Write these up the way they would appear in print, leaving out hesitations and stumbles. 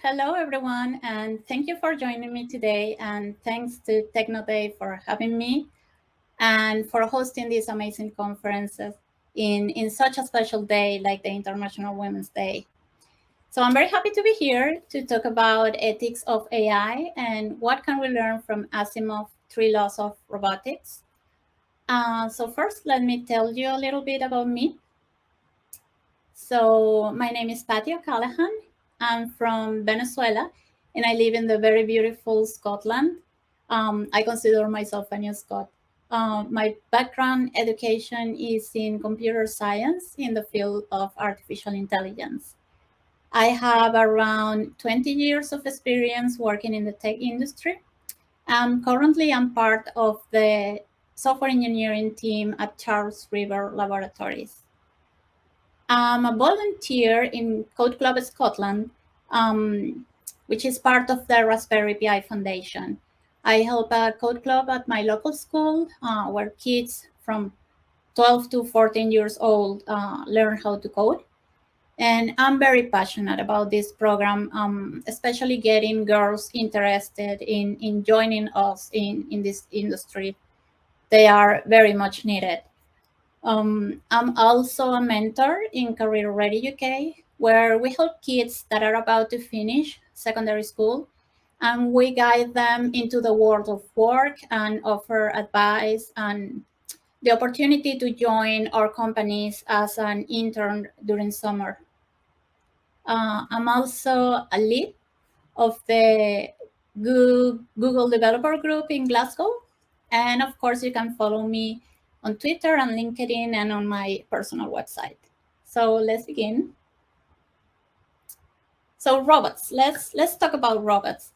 Hello, everyone, and thank you for joining me today. And thanks to TechnoDay for having me and for hosting these amazing conferences in such a special day like the International Women's Day. So I'm very happy to be here to talk about ethics of AI and what can we learn from Asimov's three laws of robotics. So first, let me tell you a little bit about me. So my name is Patty O'Callaghan. I'm from Venezuela, and I live in the very beautiful Scotland. I consider myself a new Scot. My background education is in computer science in the field of artificial intelligence. I have around 20 years of experience working in the tech industry. Currently, I'm part of the software engineering team at Charles River Laboratories. I'm a volunteer in Code Club Scotland, which is part of the Raspberry Pi Foundation. I help a code club at my local school where kids from 12 to 14 years old learn how to code. And I'm very passionate about this program, especially getting girls interested in joining us in this industry. They are very much needed. I'm also a mentor in Career Ready UK, where we help kids that are about to finish secondary school and we guide them into the world of work and offer advice and the opportunity to join our companies as an intern during summer. I'm also a lead of the Google Developer Group in Glasgow. And of course, you can follow me on Twitter and LinkedIn and on my personal website. So let's begin. So robots, let's talk about robots,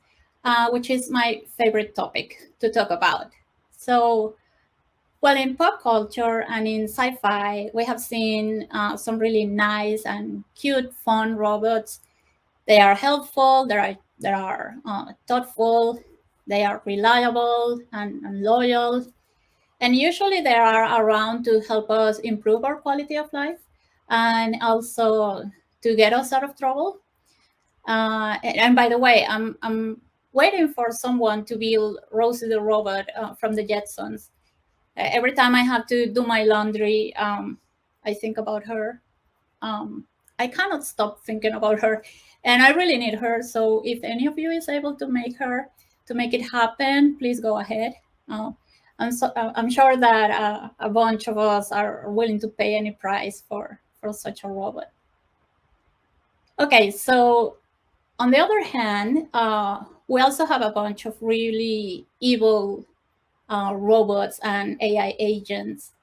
which is my favorite topic to talk about. So, well, in pop culture and in sci-fi, we have seen some really nice and cute, fun robots. They are helpful. They are thoughtful. They are reliable and loyal, and usually they are around to help us improve our quality of life and also to get us out of trouble. And by the way, I'm waiting for someone to build Rosie the robot from the Jetsons. Every time I have to do my laundry, I think about her. I cannot stop thinking about her, and I really need her. So if any of you is able to make it happen, please go ahead. I'm sure that a bunch of us are willing to pay any price for such a robot. Okay, so on the other hand, we also have a bunch of really evil robots and AI agents.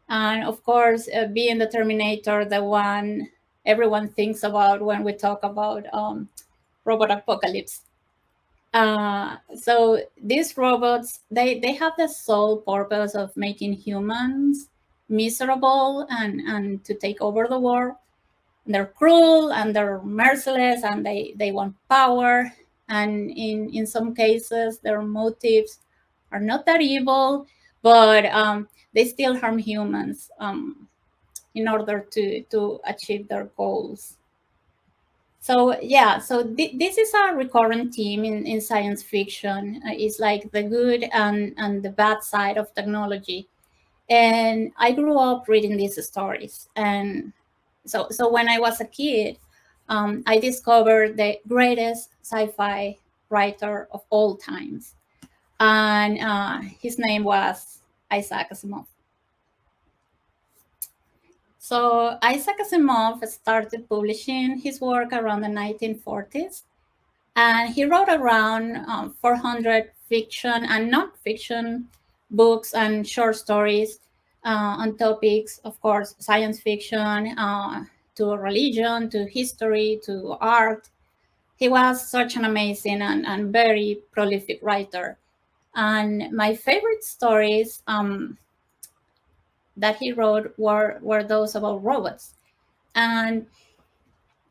And of course, being the Terminator, the one everyone thinks about when we talk about robot apocalypse. So these robots, they have the sole purpose of making humans miserable and to take over the world. They're cruel and they're merciless and they want power. And in some cases, their motives are not that evil, but they still harm humans in order to achieve their goals. So yeah, so this is a recurrent theme in science fiction. It's like the good and the bad side of technology. And I grew up reading these stories. And so when I was a kid, I discovered the greatest sci-fi writer of all times. And his name was Isaac Asimov. So Isaac Asimov started publishing his work around the 1940s, and he wrote around 400 fiction and non-fiction books and short stories on topics, of course, science fiction, to religion, to history, to art. He was such an amazing and very prolific writer. And my favorite stories that he wrote were those about robots. And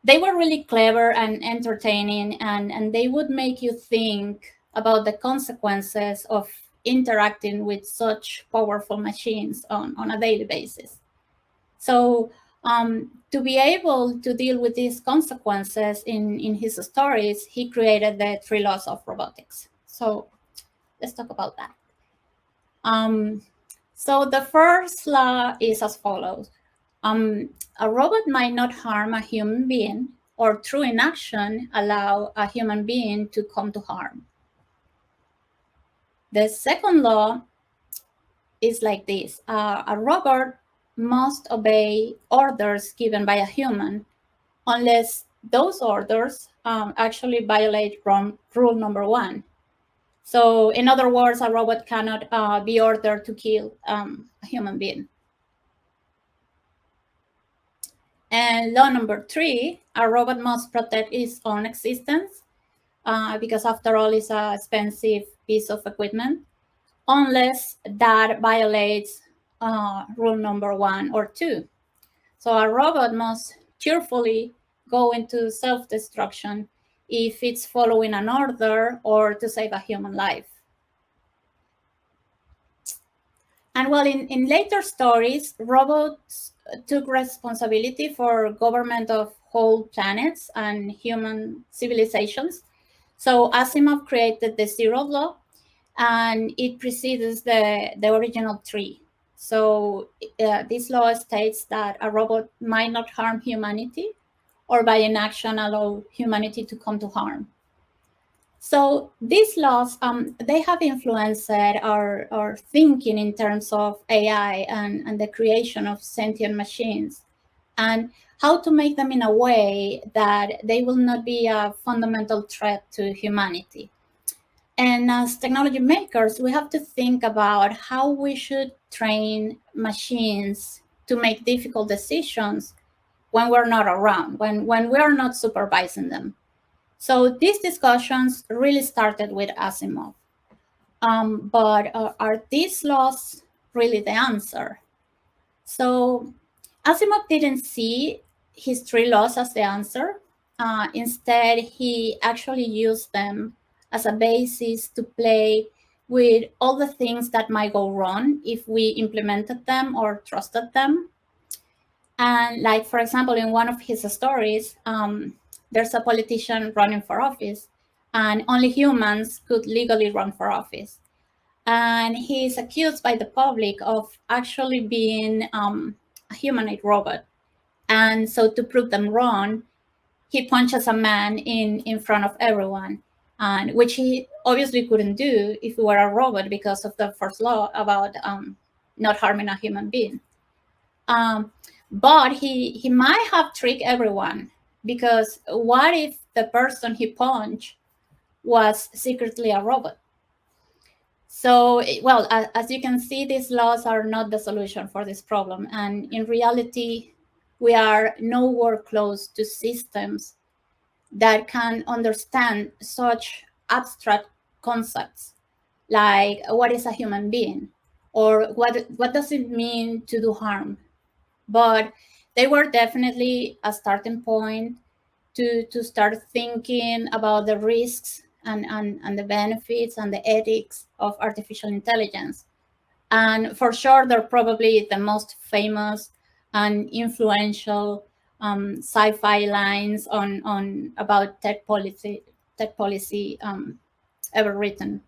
they were really clever and entertaining, and they would make you think about the consequences of interacting with such powerful machines on a daily basis. So To be able to deal with these consequences in his stories, he created the three laws of robotics. So let's talk about that. So the first law is as follows. A robot might not harm a human being or through inaction allow a human being to come to harm. The second law is like this. A robot must obey orders given by a human unless those orders actually violate rule number one. So in other words, a robot cannot be ordered to kill a human being. And law number three, a robot must protect its own existence because after all, it's an expensive piece of equipment, unless that violates rule number one or two. So a robot must cheerfully go into self-destruction if it's following an order or to save a human life. And well, in later stories, robots took responsibility for government of whole planets and human civilizations. So Asimov created the zero law, and it precedes the original three. So this law states that a robot might not harm humanity or by inaction allow humanity to come to harm. So these laws, they have influenced our thinking in terms of AI and the creation of sentient machines and how to make them in a way that they will not be a fundamental threat to humanity. And as technology makers, we have to think about how we should train machines to make difficult decisions when we're not around, when we're not supervising them. So these discussions really started with Asimov. But are these laws really the answer? So Asimov didn't see his three laws as the answer. Instead, he actually used them as a basis to play with all the things that might go wrong if we implemented them or trusted them. And like, for example, in one of his stories, there's a politician running for office and only humans could legally run for office. And he's accused by the public of actually being a humanoid robot. And so to prove them wrong, he punches a man in front of everyone, and which he obviously couldn't do if he were a robot because of the first law about not harming a human being. But he might have tricked everyone, because what if the person he punched was secretly a robot? So, well, as you can see, these laws are not the solution for this problem. And in reality, we are nowhere close to systems that can understand such abstract concepts like what is a human being or what does it mean to do harm. But they were definitely a starting point to start thinking about the risks and the benefits and the ethics of artificial intelligence. And for sure, they're probably the most famous and influential sci-fi lines on about tech policy ever written.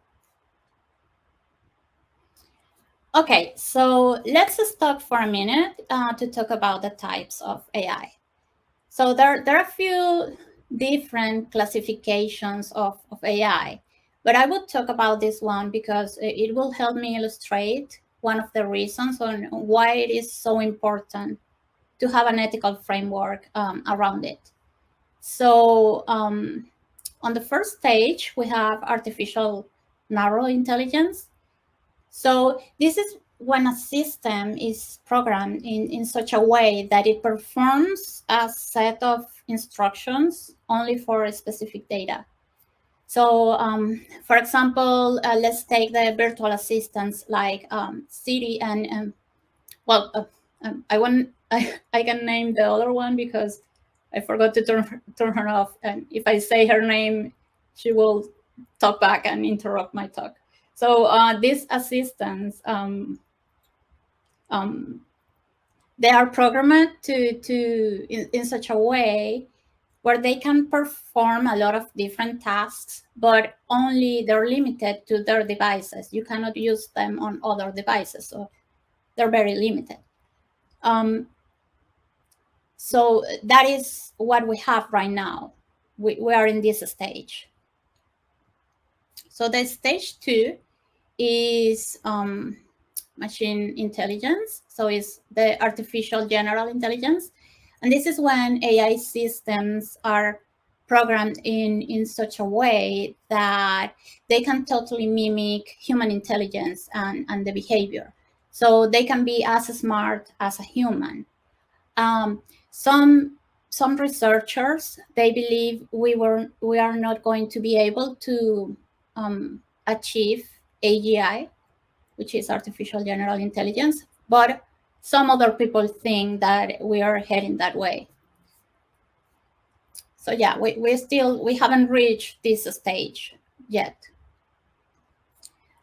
Okay, so let's stop for a minute to talk about the types of AI. So there are a few different classifications of AI, but I would talk about this one because it will help me illustrate one of the reasons on why it is so important to have an ethical framework around it. So on the first stage, we have artificial narrow intelligence. So this is when a system is programmed in such a way that it performs a set of instructions only for specific data. So for example, let's take the virtual assistants like Siri and well, I can name the other one because I forgot to turn her off. And if I say her name, she will talk back and interrupt my talk. So these assistants, They are programmed to in such a way where they can perform a lot of different tasks, but only they're limited to their devices. You cannot use them on other devices, so they're very limited. So that is what we have right now. We are in this stage. So the stage 2 is machine intelligence. So it's the artificial general intelligence. And this is when AI systems are programmed in such a way that they can totally mimic human intelligence and the behavior. So they can be as smart as a human. Some researchers, they believe we are not going to be able to achieve AGI, which is artificial general intelligence, but some other people think that we are heading that way. So yeah, we haven't reached this stage yet.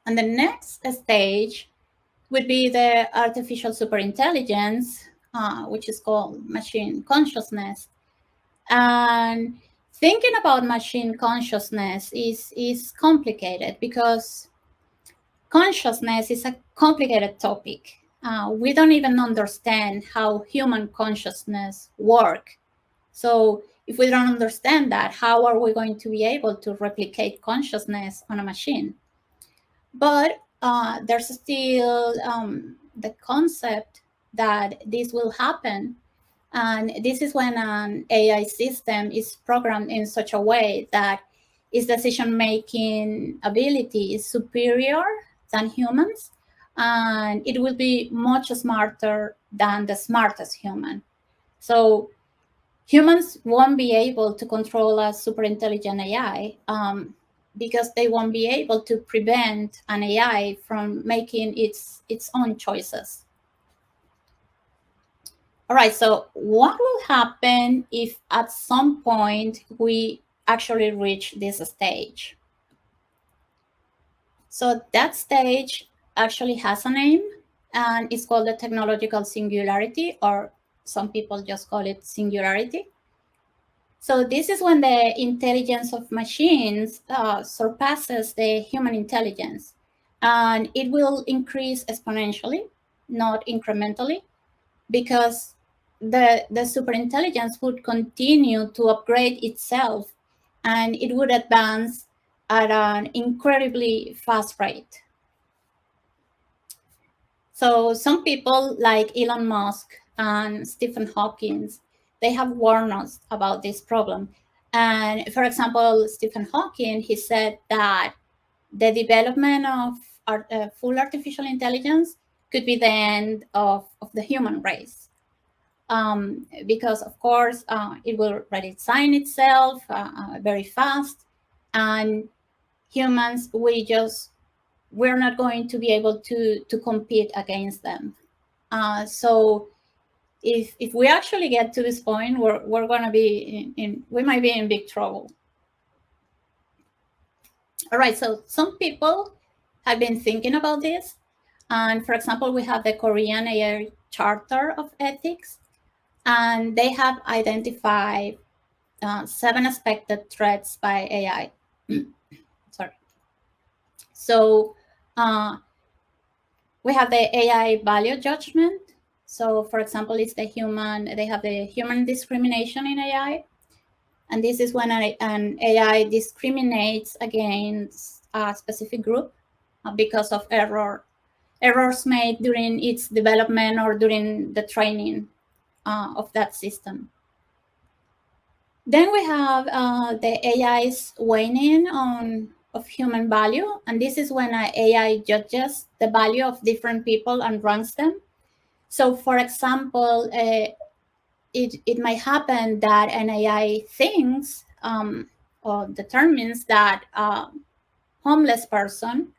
And the next stage would be the artificial superintelligence, which is called machine consciousness. And thinking about machine consciousness is complicated because consciousness is a complicated topic. We don't even understand how human consciousness works. So if we don't understand that, how are we going to be able to replicate consciousness on a machine? But there's still the concept that this will happen. And this is when an AI system is programmed in such a way that its decision-making ability is superior than humans, and it will be much smarter than the smartest human. So humans won't be able to control a super intelligent AI because they won't be able to prevent an AI from making its own choices. All right, so what will happen if at some point we actually reach this stage? So that stage actually has a name, and it's called the technological singularity, or some people just call it singularity. So this is when the intelligence of machines surpasses the human intelligence, and it will increase exponentially, not incrementally, because the superintelligence would continue to upgrade itself, and it would advance at an incredibly fast rate. So some people like Elon Musk and Stephen Hawking, they have warned us about this problem. And for example, Stephen Hawking, he said that the development of full artificial intelligence could be the end of the human race. Because of course it will redesign itself very fast, and humans, we're not going to be able to compete against them. So if we actually get to this point, we're going to be we might be in big trouble. All right, so some people have been thinking about this, and for example, we have the Korean AI Charter of Ethics, and they have identified 7 expected threats by AI. Sorry. So we have the AI value judgment. So for example, it's they have the human discrimination in AI. And this is when an AI discriminates against a specific group because of errors made during its development or during the training of that system. Then we have the AI's weighing of human value, and this is when an AI judges the value of different people and ranks them. So, for example, it might happen that an AI thinks or determines that a homeless person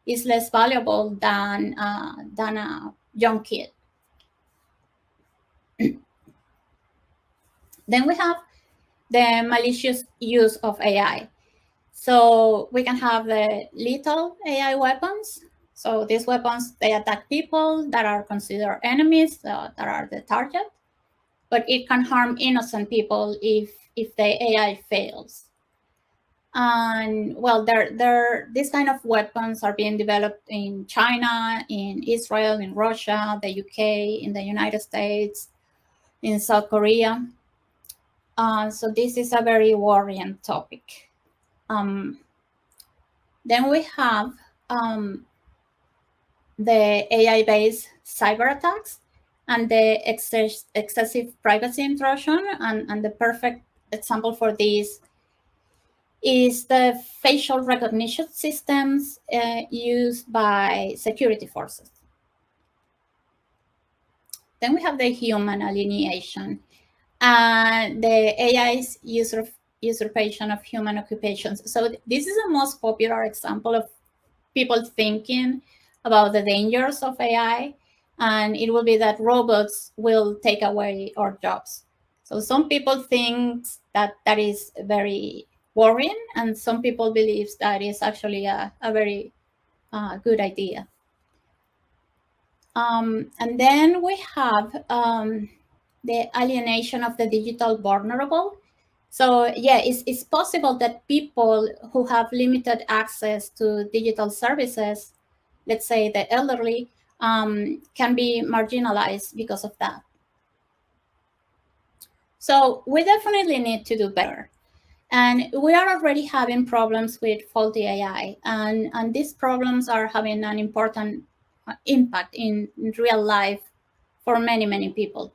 is less valuable than a young kid. Then we have the malicious use of AI. So we can have the lethal AI weapons. So these weapons, they attack people that are considered enemies, that are the target, but it can harm innocent people if the AI fails. And well, these kind of weapons are being developed in China, in Israel, in Russia, the UK, in the United States, in South Korea. So this is a very worrying topic. Then we have the AI-based cyber attacks and the excessive privacy intrusion. And the perfect example for this is the facial recognition systems used by security forces. Then we have the human alienation and the AI's usurpation of human occupations. So this is the most popular example of people thinking about the dangers of AI, and it will be that robots will take away our jobs. So some people think that that is very worrying, and some people believe that is actually a very good idea. And then we have the alienation of the digital vulnerable. So yeah, it's possible that people who have limited access to digital services, let's say the elderly, can be marginalized because of that. So we definitely need to do better. And we are already having problems with faulty AI, and these problems are having an important impact in real life for many, many people.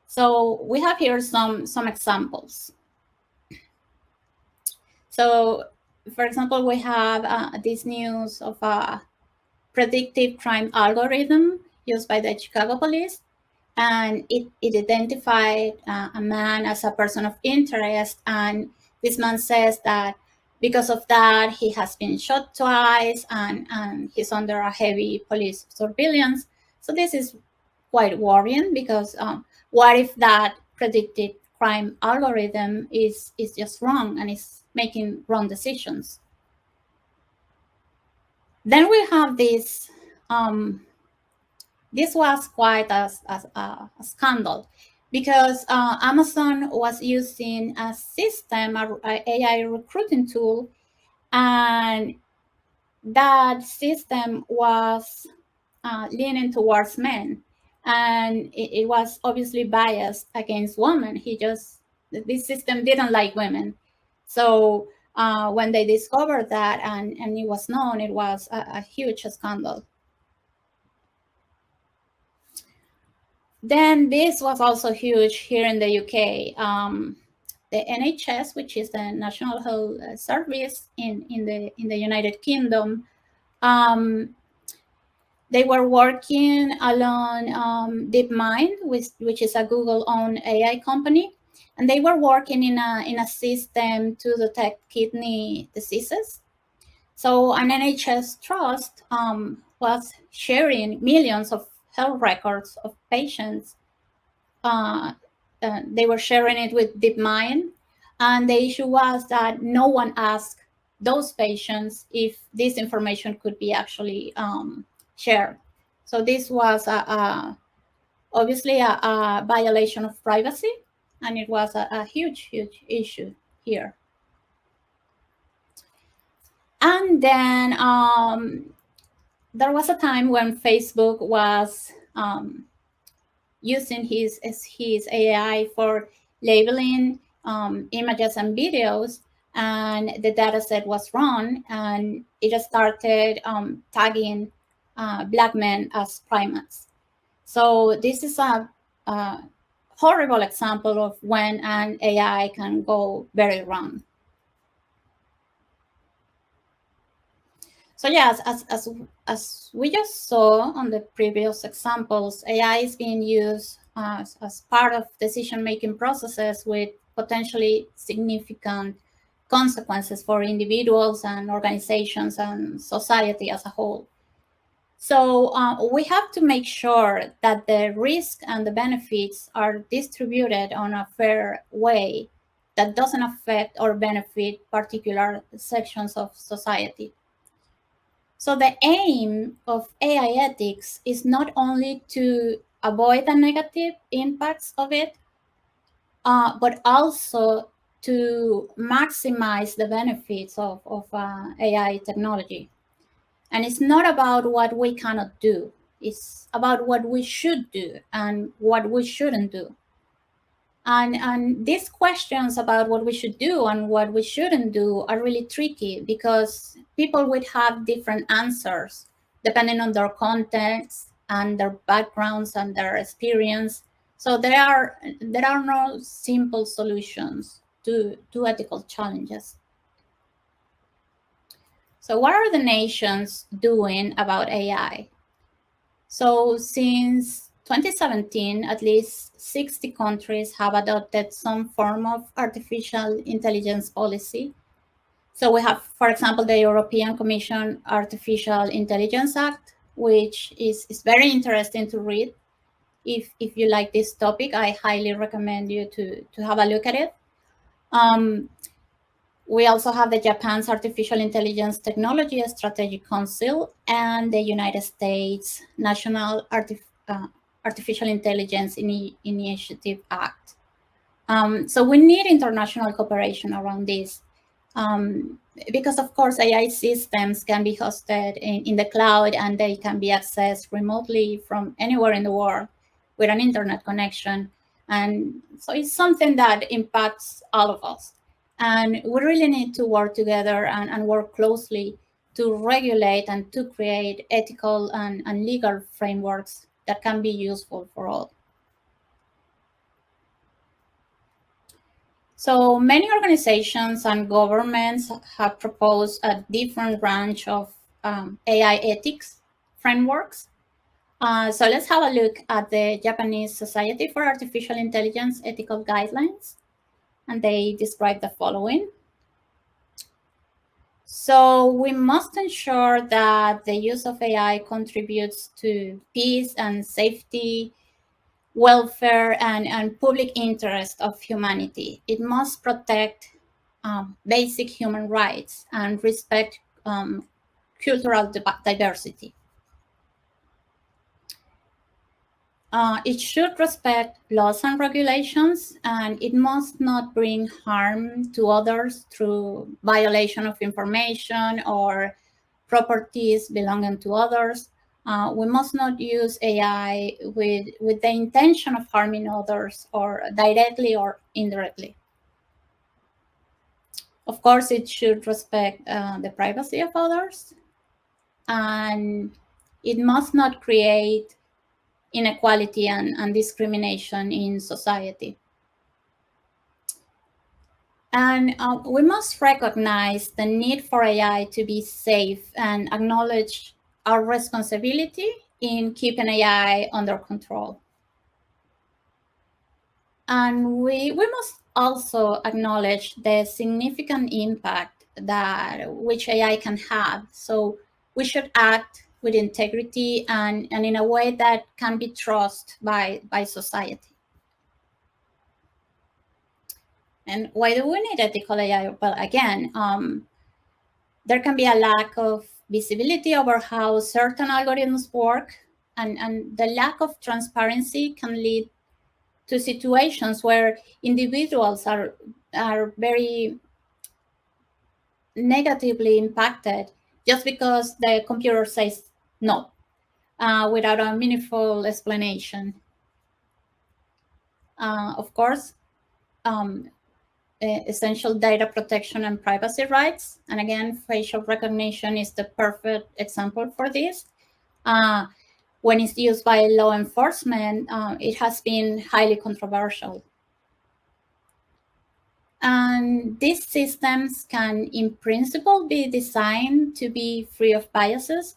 So we have here some examples. So, for example, we have this news of a predictive crime algorithm used by the Chicago police, and it identified a man as a person of interest. And this man says that because of that, he has been shot twice and he's under a heavy police surveillance. So this is quite worrying because what if that predicted crime algorithm is just wrong and is making wrong decisions? Then we have this. This was quite a scandal because Amazon was using a system, a AI recruiting tool, and that system was leaning towards men, and it was obviously biased against women. This system didn't like women. So when they discovered that and it was known, it was a huge scandal. Then this was also huge here in the UK. The NHS, which is the National Health Service in the United Kingdom, they were working along DeepMind, which is a Google-owned AI company, and they were working in a system to detect kidney diseases. So an NHS trust was sharing millions of health records of patients. They were sharing it with DeepMind, and the issue was that no one asked those patients if this information could be actually shared. So this was obviously a violation of privacy, and it was a huge issue here. And then there was a time when Facebook was using his AI for labeling images and videos, and the data set was wrong, and it started tagging Black men as primates. So this is a horrible example of when an AI can go very wrong. So yes, as we just saw on the previous examples, AI is being used as part of decision-making processes with potentially significant consequences for individuals and organizations and society as a whole. So we have to make sure that the risk and the benefits are distributed on a fair way that doesn't affect or benefit particular sections of society. So the aim of AI ethics is not only to avoid the negative impacts of it, but also to maximize the benefits of AI technology. And it's not about what we cannot do, it's about what we should do and what we shouldn't do. And these questions about what we should do and what we shouldn't do are really tricky because people would have different answers depending on their context and their backgrounds and their experience. So there are no simple solutions to ethical challenges. So what are the nations doing about AI? So since 2017, at least 60 countries have adopted some form of artificial intelligence policy. So we have, for example, the European Commission Artificial Intelligence Act, which is very interesting to read. If you like this topic, I highly recommend you to have a look at it. We also have the Japan's Artificial Intelligence Technology Strategic Council and the United States National Artificial Intelligence Initiative Act. So we need international cooperation around this because, of course, AI systems can be hosted in the cloud and they can be accessed remotely from anywhere in the world with an internet connection. And so it's something that impacts all of us. And we really need to work together and work closely to regulate and to create ethical and legal frameworks that can be useful for all. So many organizations and governments have proposed a different range of AI ethics frameworks. So let's have a look at the Japanese Society for Artificial Intelligence ethical guidelines. And they describe the following. So we must ensure that the use of AI contributes to peace and safety, welfare, and public interest of humanity. It must protect basic human rights and respect cultural diversity. It should respect laws and regulations, and it must not bring harm to others through violation of information or properties belonging to others. We must not use AI with the intention of harming others, or directly or indirectly. Of course, it should respect the privacy of others, and it must not create inequality and discrimination in society. And we must recognize the need for AI to be safe and acknowledge our responsibility in keeping AI under control. And we must also acknowledge the significant impact that which AI can have. So we should act with integrity and in a way that can be trusted by society. And why do we need ethical AI? Well, again, there can be a lack of visibility over how certain algorithms work, and the lack of transparency can lead to situations where individuals are very negatively impacted just because the computer says no without a meaningful explanation. Of course, essential data protection and privacy rights. And again, facial recognition is the perfect example for this. When it's used by law enforcement, it has been highly controversial. And these systems can, in principle, be designed to be free of biases,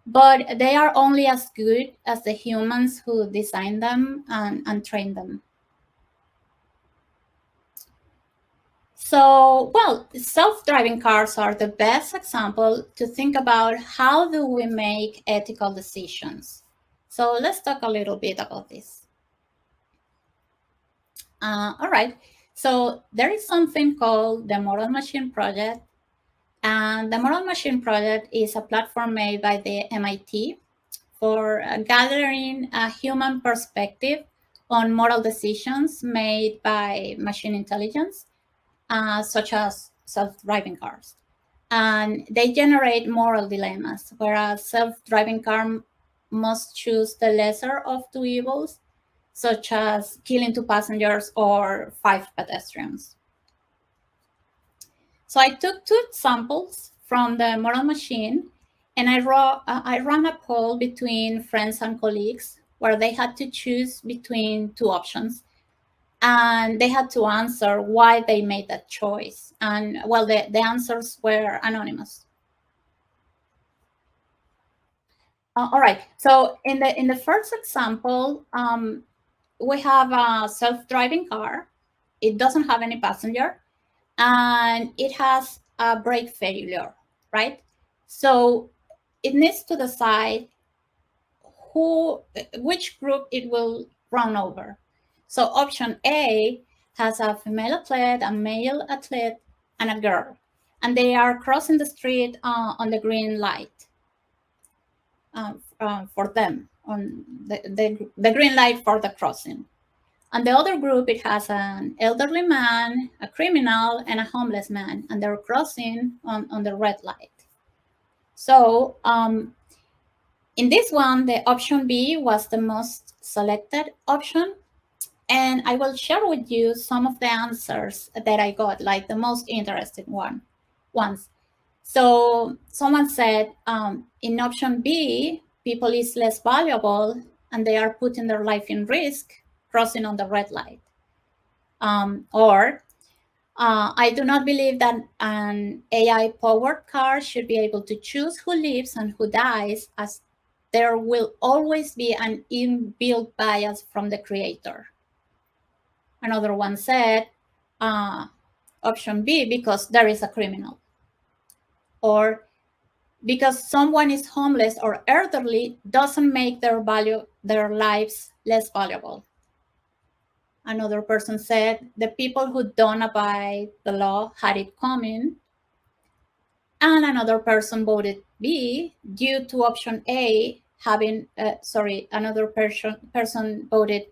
but they are only as good as the humans who design them and train them. So, well, self-driving cars are the best example to think about how do we make ethical decisions. So let's talk a little bit about this. All right. So there is something called the Model Machine Project, And the Moral Machine Project is a platform made by the MIT for gathering a human perspective on moral decisions made by machine intelligence, such as self-driving cars. And they generate moral dilemmas, where a self-driving car must choose the lesser of two evils, such as killing two passengers or five pedestrians. So I took two examples from the Moral Machine, and I ran a poll between friends and colleagues where they had to choose between two options, and they had to answer why they made that choice. And well, the answers were anonymous. All right. So in the first example, we have a self-driving car. It doesn't have any passenger, and it has a brake failure, right? So it needs to decide which group it will run over. So option A has a female athlete, a male athlete, and a girl, and they are crossing the street on the green light for them, on the green light for the crossing. And the other group, it has an elderly man, a criminal, and a homeless man, and they're crossing on the red light. So in this one, the option B was the most selected option. And I will share with you some of the answers that I got, like the most interesting ones. So someone said, in option B, people is less valuable and they are putting their life in risk crossing on the red light. Or I do not believe that an AI-powered car should be able to choose who lives and who dies, as there will always be an inbuilt bias from the creator. Another one said, option B, because there is a criminal. Or because someone is homeless or elderly doesn't make their lives less valuable. Another person said, the people who don't abide the law had it coming. And another person voted B due to option A having, another person voted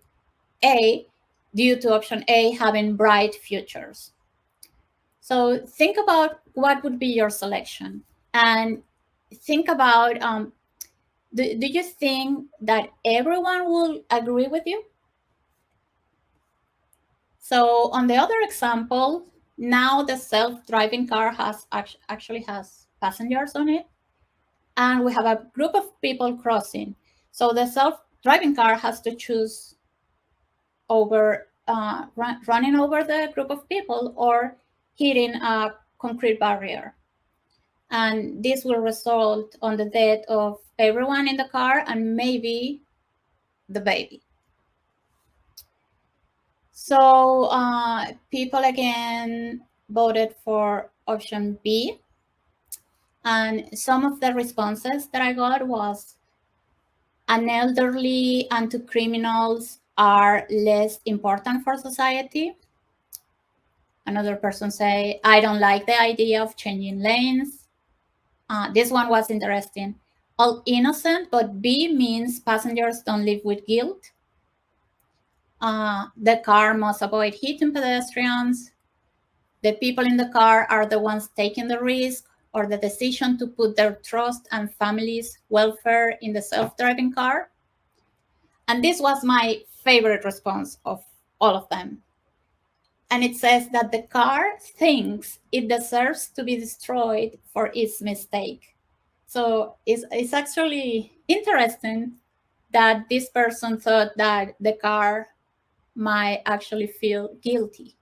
A due to option A having bright futures. So think about what would be your selection, and think about, do you think that everyone will agree with you? So on the other example, now the self-driving car actually has passengers on it, and we have a group of people crossing. So the self-driving car has to choose over running over the group of people or hitting a concrete barrier. And this will result on the death of everyone in the car and maybe the baby. So people again voted for option B. And some of the responses that I got was, an elderly and two criminals are less important for society. Another person say, I don't like the idea of changing lanes. This one was interesting. All innocent, but B means passengers don't live with guilt. The car must avoid hitting pedestrians. The people in the car are the ones taking the risk or the decision to put their trust and family's welfare in the self-driving car. And this was my favorite response of all of them. And it says that the car thinks it deserves to be destroyed for its mistake. So it's actually interesting that this person thought that the car might actually feel guilty.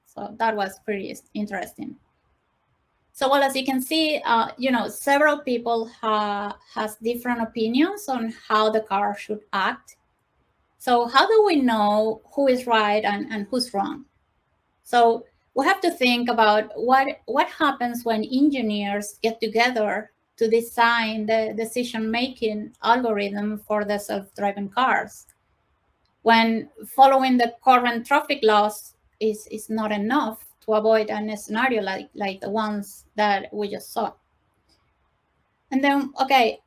So that was pretty interesting. So, well, as you can see, several people has different opinions on how the car should act. So how do we know who is right and who's wrong? So we have to think about what happens when engineers get together to design the decision-making algorithm for the self-driving cars. When following the current traffic laws is not enough to to avoid a scenario like the ones that we just saw. And then, okay,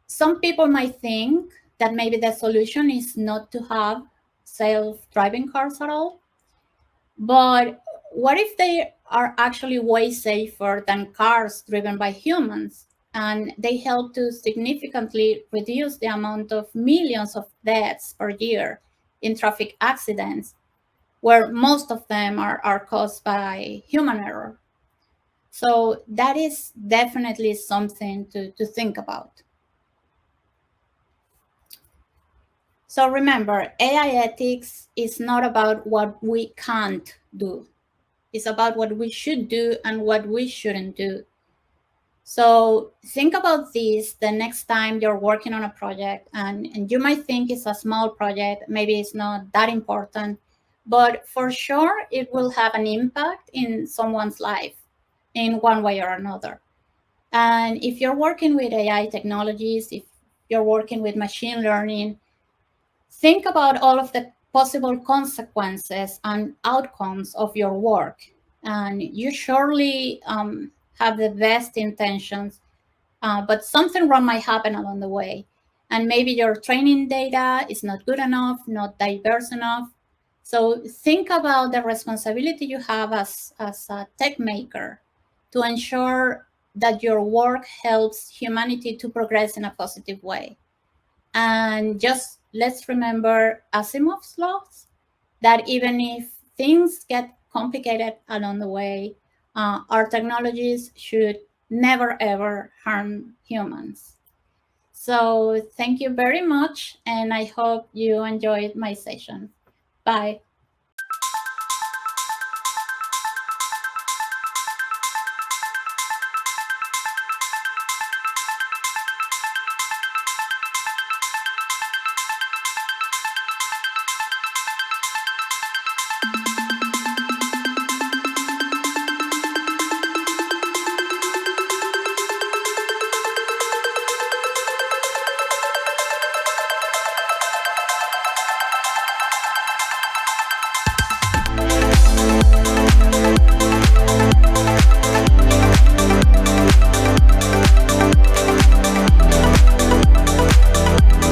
some people might think that maybe the solution is not to have self-driving cars at all. But what if they are actually way safer than cars driven by humans? And they help to significantly reduce the amount of millions of deaths per year in traffic accidents, where most of them are caused by human error. So that is definitely something to think about. So remember, AI ethics is not about what we can't do. It's about what we should do and what we shouldn't do. So think about this the next time you're working on a project, and you might think it's a small project, maybe it's not that important, but for sure it will have an impact in someone's life in one way or another. And if you're working with AI technologies, if you're working with machine learning, think about all of the possible consequences and outcomes of your work. And you surely have the best intentions, but something wrong might happen along the way. And maybe your training data is not good enough, not diverse enough. So think about the responsibility you have as a tech maker to ensure that your work helps humanity to progress in a positive way. And just let's remember Asimov's laws, that even if things get complicated along the way, our technologies should never ever harm humans. So thank you very much, and I hope you enjoyed my session. Bye.